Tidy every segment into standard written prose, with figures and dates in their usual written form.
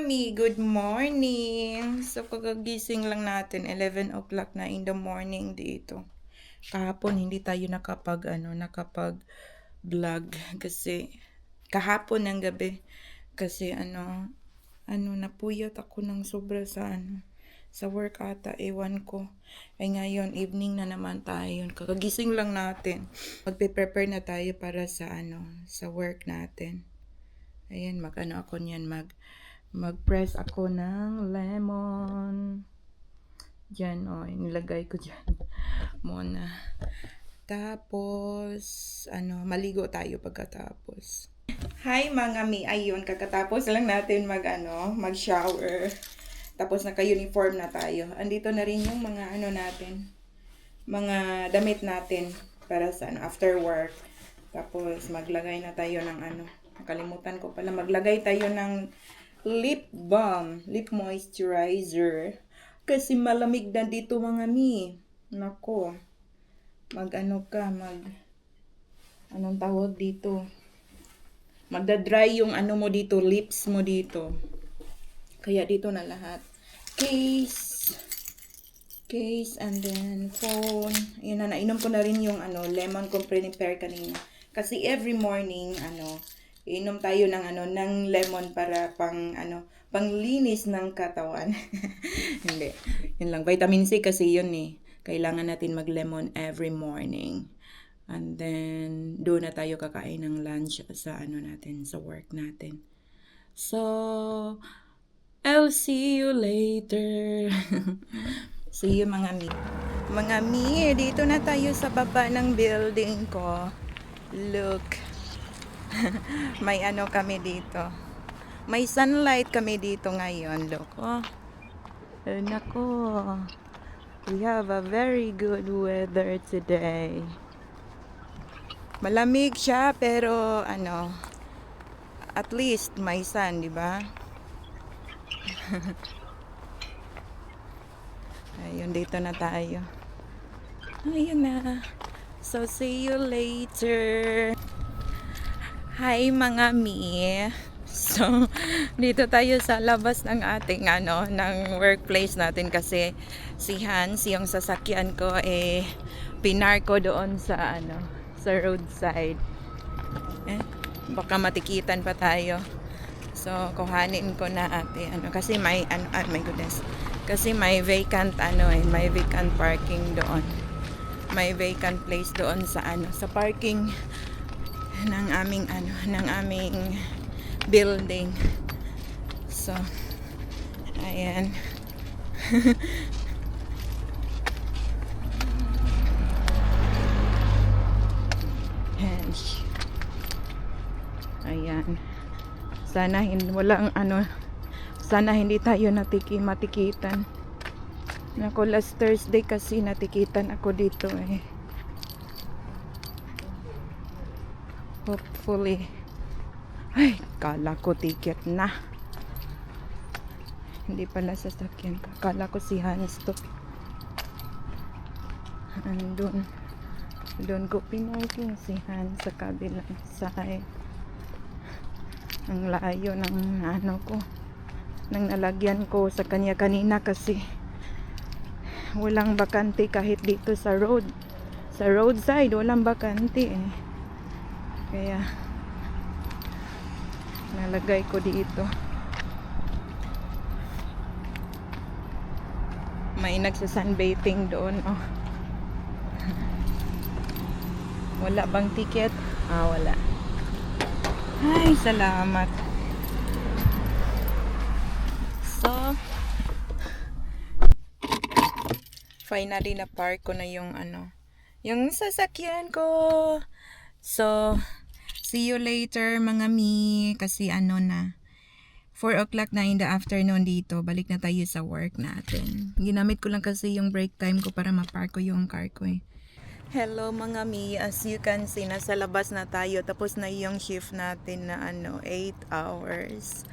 mi, good morning. So kagagising lang natin, 11 o'clock na in the morning dito. Kahapon hindi tayo nakapag-vlog kasi kahapon ng gabi kasi napuyat ako ng sobra sa work ata, ewan ko. Ay ngayon, evening na naman tayo. Kakagising lang natin. Magpe-prepare na tayo para sa work natin. Ayan, ako niyan, mag-press ako ng lemon. Diyan, nilagay ko diyan muna. Tapos, maligo tayo pagkatapos. Hi mga mi, ayun, kakatapos lang natin mag-shower. Tapos naka-uniform na tayo. Andito na rin yung mga natin, mga damit natin para sa after work. Tapos maglagay na tayo ng nakalimutan ko pala, maglagay tayo ng lip balm, lip moisturizer. Kasi malamig na dito mga mi. Nako. Anong tawag dito? Magda-dry yung mo dito, lips mo dito. Kaya dito na lahat. Case, and then phone. Ayun na, nainom ko na rin yung lemon ko prepare kanina. Kasi every morning, inom tayo ng lemon para panglinis ng katawan. Hindi. Yun lang. Vitamin C kasi yun eh. Kailangan natin mag-lemon every morning. And then, doon na tayo kakain ng lunch sa sa work natin. So, I'll see you later. See you mga mi. Mga mi, dito na tayo sa baba ng building ko. Look. May kami dito. May sunlight kami dito ngayon. Look. Oh. Nako. We have a very good weather today. Malamig siya pero at least may sun, di ba? Ayun, dito na tayo. Ayun na. So, see you later. Hi mga mi. So, dito tayo sa labas ng ating ng workplace natin kasi si Hans, yung sasakyan ko pinar ko doon sa roadside. Baka matikitan pa tayo. So, kuhanin ko na ate kasi may my goodness. Kasi may vacant may vacant parking doon. May vacant place doon sa sa parking ng aming building. So, ayan. Ayan. Sana hindi tayo matikitan. Nako, last Thursday kasi natikitan ako dito eh. Hopefully. Ay, kala ko ticket na. Hindi pala sasakyan ko. Kala ko si Hans to. Doon ko pinarking si Hans sa kabilang side. Ang layo ng ng nalagyan ko sa kanya kanina kasi walang bakante kahit dito sa roadside walang bakante eh. Kaya nalagay ko dito. May nagsa-sunbathing doon Wala bang ticket? Wala. Ay, salamat. So, finally na park ko na yung yung sasakyan ko. So, see you later mga mi kasi na 4 o'clock na in the afternoon dito. Balik na tayo sa work natin. Ginamit ko lang kasi yung break time ko para mapark ko yung car ko eh. Hello mga mi, as you can see, nasa labas na tayo. Tapos na yung shift natin na 8 hours.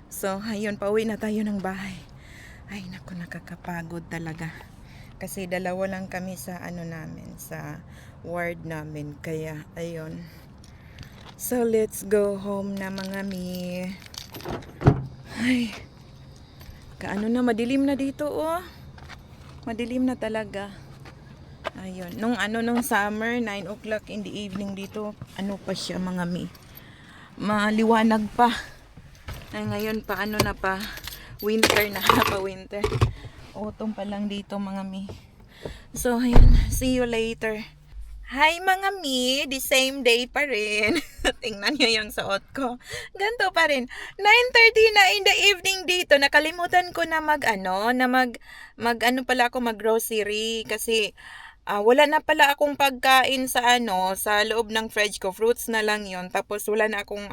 So, ayun, pauwi na tayo ng bahay. Ay, naku, nakakapagod talaga. Kasi dalawa lang kami sa namin, sa ward namin. Kaya, ayun. So, let's go home na mga mi. Ay, Kaano na, madilim na dito, oh. Madilim na talaga. Ayun. Nung summer, 9 o'clock in the evening dito, ano pa siya mga mi. Maliwanag pa. Ay, ngayon pa, ano na pa, winter na, pa winter. Autumn pa lang dito mga mi. So, ayun. See you later. Hi mga mi, the same day pa rin. Tingnan nyo yung suot ko. Ganto pa rin. 9:30 na in the evening dito. Nakalimutan ko na mag grocery kasi wala na pala akong pagkain sa sa loob ng fridge ko. Fruits na lang yon. Tapos wala na akong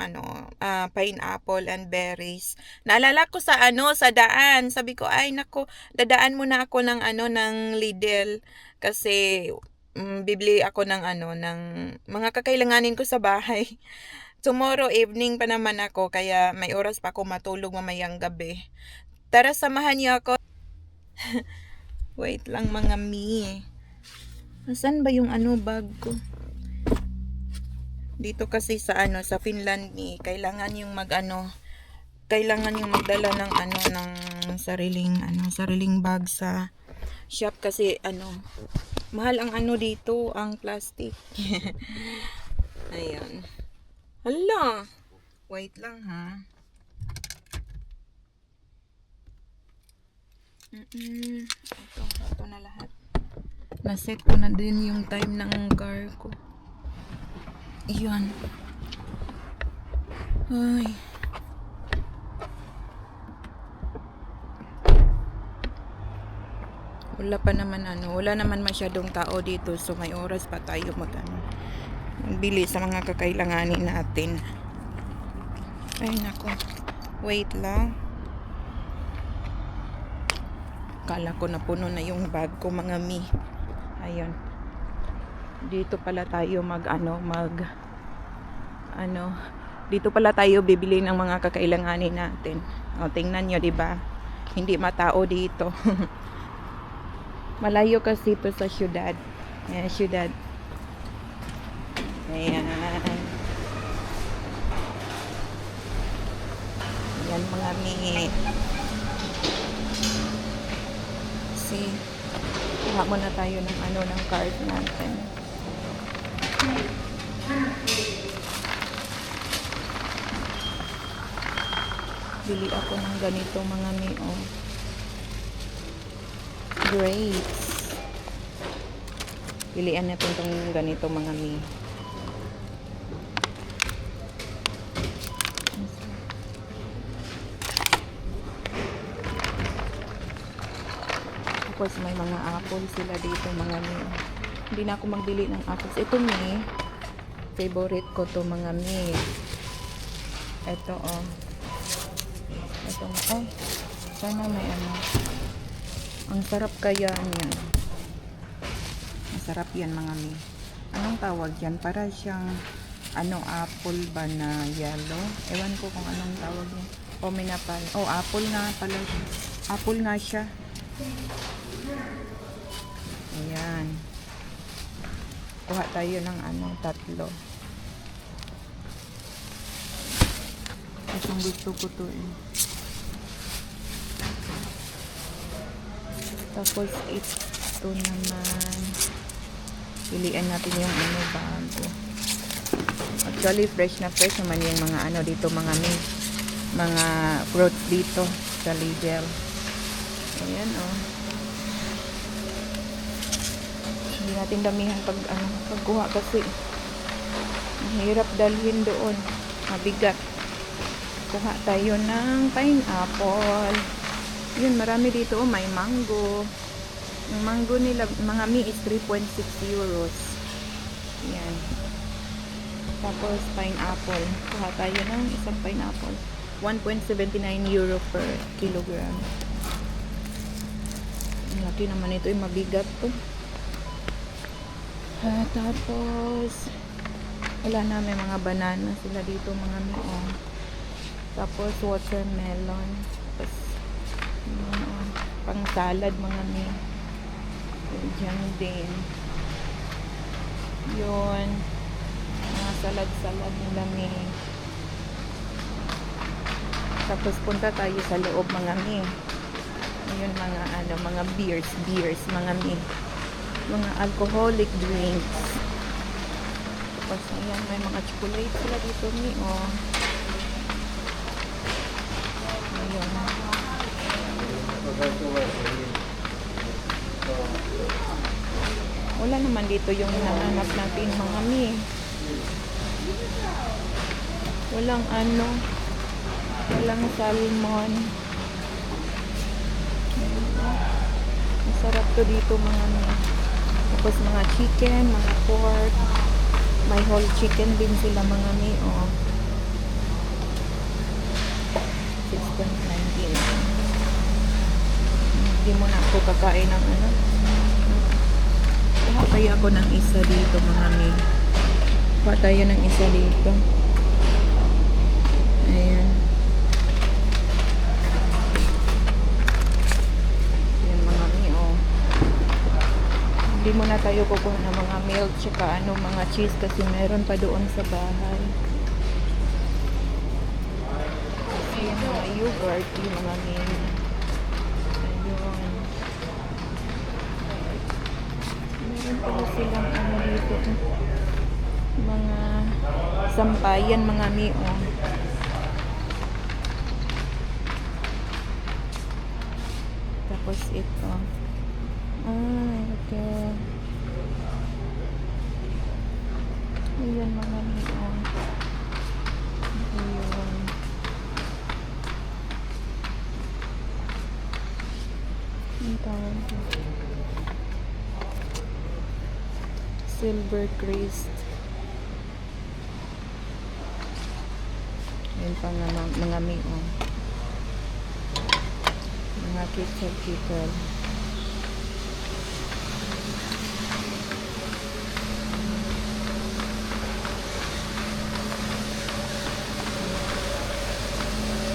pineapple and berries. Naalala ko sa sa daan. Sabi ko, ay nako, dadaan muna ako ng ng Lidl kasi bibili ako ng ng mga kakailanganin ko sa bahay. Tomorrow evening pa naman ako, kaya may oras pa ako matulog mamayang gabi. Tara, samahan niyo ako. Wait lang mga mi. Saan ba yung bag ko? Dito kasi sa sa Finland ni, kailangan yung kailangan yung magdala ng ng sariling bag sa shop kasi mahal ang dito, ang plastic. Ayan. Hala. Wait lang ha. Ito na lahat. Naset ko na din yung time ng car ko. Ayan. Ay. Wala naman masyadong tao dito, so may oras pa tayo magbili sa mga kakailanganin natin. Ay nako, wait lang. Kala ko napuno na yung bag ko mga mi. Ayun. Dito pala tayo dito pala tayo bibili ng mga kakailanganin natin. O, tingnan nyo, 'di ba? Hindi matao dito. Malayo kasi ito sa syudad. Ayan, syudad. Ayan. Ayan mga mi. See, kuha muna tayo ng ng card natin. Bili ako ng ganito mga mi, oh. Grapes. Pilian natin itong ganito mga mi. Tapos may mga apple sila dito mga mi. Hindi na ako magbili ng apples. Ito mi, favorite ko to mga mi. Ito oh. Ito oh. Sana may ang sarap kaya niyan. Masarap yan mga mi. Anong tawag yan? Para siyang apple ba na yellow? Ewan ko kung anong tawag niya. O minapal. Oh, apple nga pala. Apple nga siya. Ayan. Kuha tayo ng tatlo. Itong gusto ko to eh. Tapos ito naman, pilian natin yung bago. Actually fresh naman yung mga dito mga fruits dito sa Lidl. Ayan oh. Hindi natin damihan pagkuha kasi mahirap dalhin doon, mabigat. Kuha tayo ng pineapple. Yun, marami dito. May mango. Yung mango nila, mga mi, is 3.6 euros. Yan. Tapos, pineapple. Kuha tayo ng isang pineapple. 1.79 euro per kilogram. Ang laki naman ito. Mabigat to. Tapos, wala na. May mga banana sila dito, mga mi. Oh. Tapos, watermelon. Tapos, pang salad mga mi. Diyan din. Yun. Mga salad nila mi. Tapos punta tayo sa loob mga mi. Ayun, mga ano, mga beers, mga alcoholic drinks. Tapos ayan, may mga chocolate sila dito ni, oh. Ayun. Wala naman dito yung hinahanap natin, mga mi. Walang ano, walang salmon. Masarap to dito, mga mi. Tapos mga chicken, mga pork. May whole chicken din sila, mga mi, oh. 6.19. Hindi mo na ako kakain ng ano. Kuha kaya ako ng isa dito, mga mi. Kuha tayo ng isa dito. Ayan. Ayan, mga mi, oh. Hindi mo na tayo kukuha ng mga milk tsaka ano, mga cheese kasi meron pa doon sa bahay. Kasi yung mga yogurt, yung mga milk. Ayun. Meron pala silang ano dito. Mga sampayan, mga mi, oh. Tapos ito. Ah, okay. Ayan, mga mi, oh. Ayun. Ang tawag dito. Silver Crest. Ayan pa nga mga mi, oh. Mga kitzel.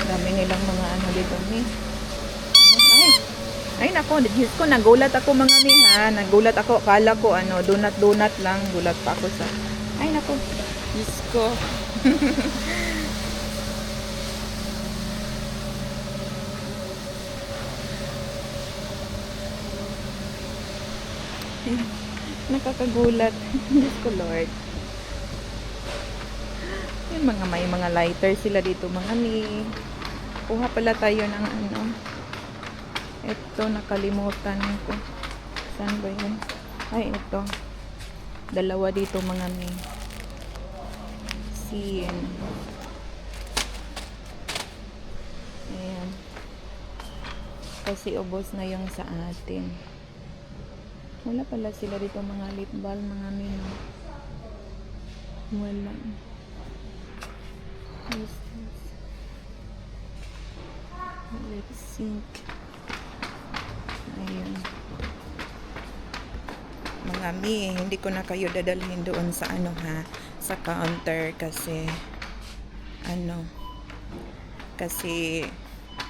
Dami nilang mga ano dito, mi. Ay nako, Diyos ko, nagulat ako, mga mi, ha. Nagulat ako, akala ko ano, donut lang. Gulat pa ako sa. Ay nako, Diyos ko. Nakakagulat. Diyos ko, Lord. Yung may mga lighter sila dito, mga mi. Kuha pala tayo ng ano. Ito, nakalimutan ko. Saan ba yun? Ay, ito. Dalawa dito, mga mi. Sin. Ayan. Kasi ubos na yung sa atin. Wala pala sila dito, mga lip balm, mga mi, no? Wala. Lip sync. Ayun. Mga mi, hindi ko na kayo dadalhin doon sa ano, ha, sa counter kasi ano, kasi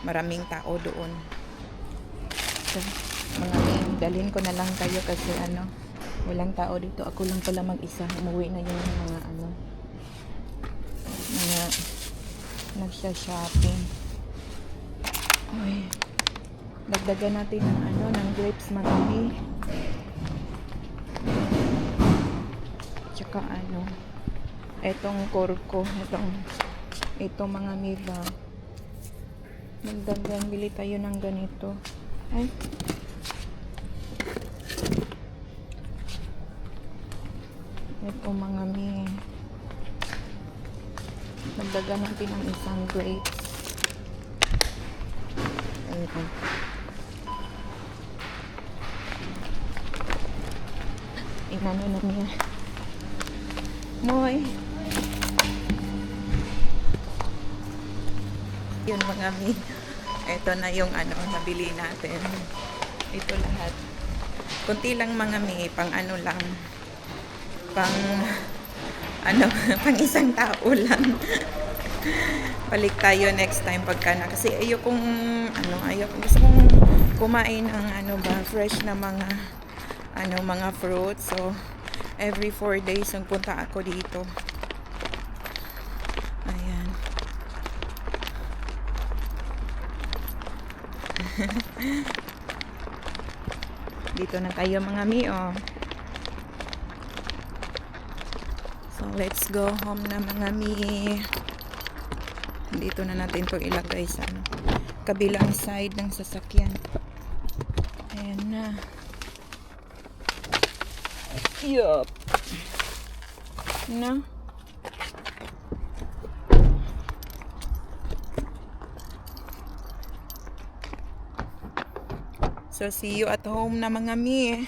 maraming tao doon. So, mga mi, dalhin ko na lang kayo kasi ano, walang tao dito. Ako lang pala mag-isa. Umuwi na yung mga ano, mga nagsha-shopping. Uy, dagdagan natin ng ano, ng grapes, mga mi. Tsaka ano, etong korko, itong mga mi ba. Nagdagan, bili tayo ng ganito. Ay, ito, mga mi. Nagdagan natin ng isang grapes. Ayun. Inano na niya. Moy. Yun, mga mi. Ito na yung ano, nabili natin. Ito lahat. Kunti lang, mga mi. Pang ano lang. Pang ano, pang isang tao lang. Balik tayo next time pagka na. Kasi ayokong ano, gusto kong kumain ng ano ba, fresh na mga ano, mga fruits. So every 4 days punta ako dito. Ayan. Dito na tayo mga mi, oh. So, let's go home na mga mi. Dito na natin to ilagay sa kabilang side ng sasakyan. Ayan na. Yup. Na. So, see you at home na mga mi.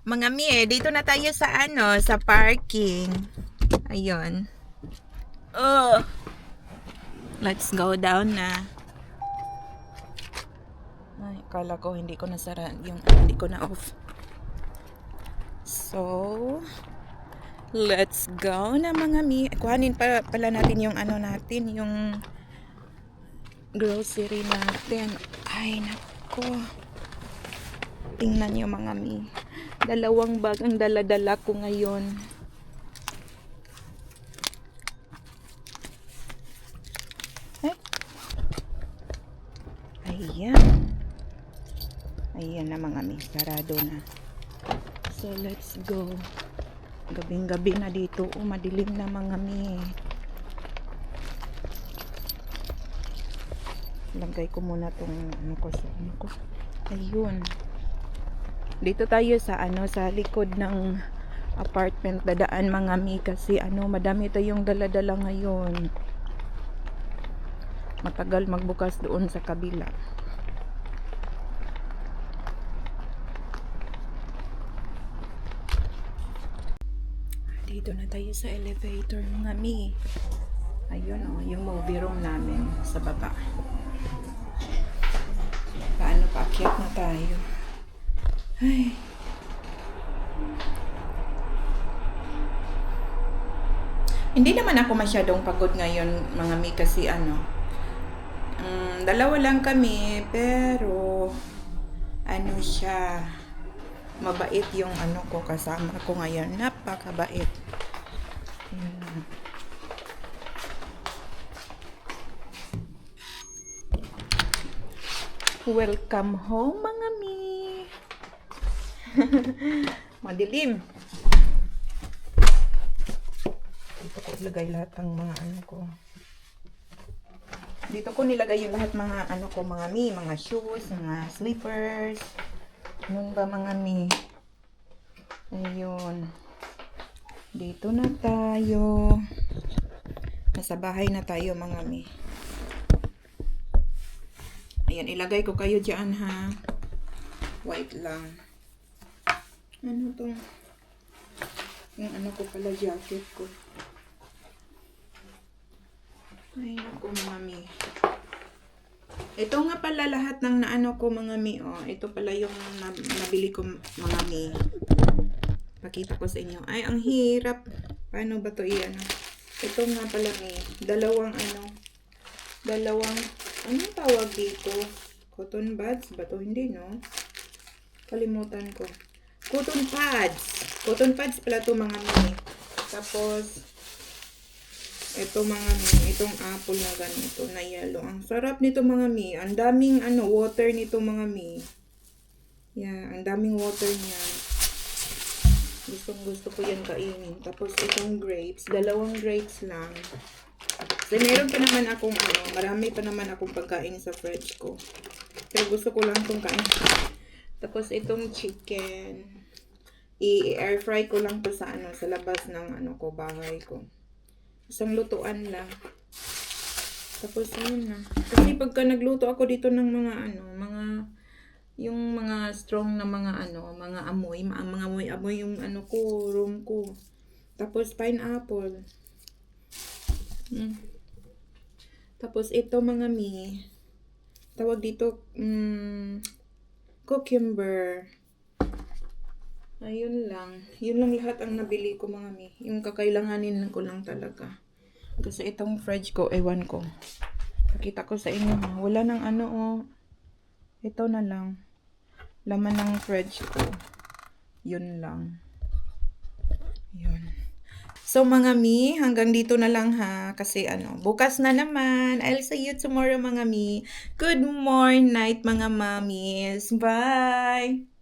Mga mi, dito na tayo sa sa parking. Ayun. Let's go down na. Ay, akala ko hindi ko nasara yung hindi ko na off. So, let's go na mga mi. Kuhanin pala natin yung natin, yung grocery natin. Ay, nako. Tingnan nyo mga mi. 2 bag ang dala-dala ko ngayon. Ayan. Ayan na mga mi. Sarado na. So, let's go. Gabing-gabi na dito. Madilim na mga mi. Lagay ko muna tong ko sa ko. Ayun. Dito tayo sa sa likod ng apartment dadaan mga mi kasi madami tayong dala-dala ngayon. Matagal magbukas doon sa kabila. Dito na tayo sa elevator mga mi. Ayun yung movie room namin sa baba. Paano paakyat na tayo? Ay. Hindi naman ako masyadong pagod ngayon mga mi kasi dalawa lang kami pero siya mabait yung ko kasama ko ngayon. Napakabait. Welcome home mga mi. Madilim. Dito ko ilagay lahat ng mga ko. Dito ko nilagay yung lahat mga ko mga mi, mga shoes, mga slippers. Ano ba mga mi? Ayun. Dito na tayo. Nasa bahay na tayo mga mi. Ayan, ilagay ko kayo dyan ha. White lang. Ano to? Yung ko pala jacket ko. Ay, naku mga mi. Ito nga pala lahat ng ko mga mi. Ito pala yung nabili ko mga mi. Pakita ko sa inyo. Ay, ang hirap. Paano ba to Ito nga pala mi. Dalawang anong tawag dito? Cotton buds ba to? Hindi, no? Kalimutan ko. Cotton pads. Cotton pads pala to mga mi. Tapos, ito mga mi, itong apple na ganito na yellow. Ang sarap nito mga mi. Ang daming water nito mga mi. Yeah, ang daming water niya. Gusto ko yan kainin. Tapos itong grapes, 2 grapes lang. So, meron pa naman akong marami pa naman akong pagkain sa fridge ko. Pero gusto ko lang itong kain. Tapos itong chicken, i-air fry ko lang to sa sa labas ng bahay ko. Isang lutuan lang. Tapos yun na. Kasi pagka nagluto ako dito ng mga yung mga strong na mga mga amoy yung ko, room ko. Tapos pineapple. Tapos ito mga mi. Tawag dito cucumber. Ayun lang. Yun lang lahat ang nabili ko mga mi. Yung kakailanganin ko lang talaga. Kasi itong fridge ko, ewan ko. Pakita ko sa inyo ha. Wala nang Ito na lang. Laman ng fridge ko. Yun lang. Yun. So mga mi, hanggang dito na lang ha. Kasi bukas na naman. I'll see you tomorrow mga mi. Good morning night mga mommies. Bye!